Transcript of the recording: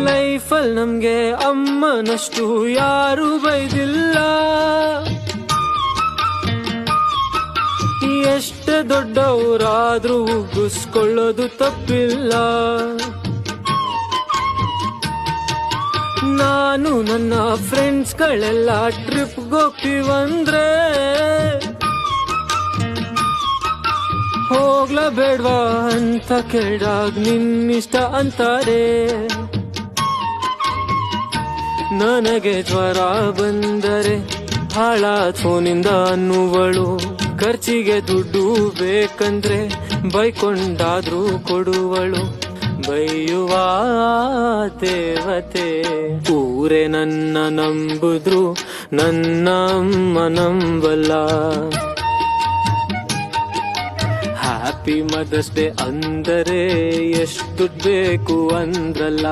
ಲೈಫಲ್ ನಮ್ಗೆ ಅಮ್ಮನಷ್ಟು ಯಾರು ಬೈದಿಲ್ಲ. ಎಷ್ಟೇ ದೊಡ್ಡವರಾದ್ರೂ ಉಗ್ಗಿಸ್ಕೊಳ್ಳೋದು ತಪ್ಪಿಲ್ಲ. ನಾನು ನನ್ನ ಫ್ರೆಂಡ್ಸ್ಗಳೆಲ್ಲ ಟ್ರಿಪ್ಗೆ ಹೋಗ್ತೀವಂದ್ರೆ ಹೋಗ್ಲಾ ಬೇಡ್ವಾ ಅಂತ ಕೇಳ್ದಾಗ ನಿನ್ನಿಷ್ಟ ಅಂತಾರೆ. ನನಗೆ ಜ್ವರ ಬಂದರೆ ಹಾಳಾದ ಫೋನಿಂದ ಅನ್ನುವಳು, ಖರ್ಚಿಗೆ ದುಡ್ಡು ಬೇಕಂದ್ರೆ ಬೈಕೊಂಡಾದ್ರೂ ಕೊಡುವಳು. ಬೈಯುವ ದೇವತೆ ಊರೇ ನನ್ನ ನಂಬುದ್ರು ನನ್ನ ಅಮ್ಮ ನಂಬಲ್ಲ. ಹ್ಯಾಪಿ ಮದರ್ಸ್ ಡೇ ಅಂದರೆ ಎಷ್ಟು ಬೇಕು ಅಂದ್ರಲ್ಲ.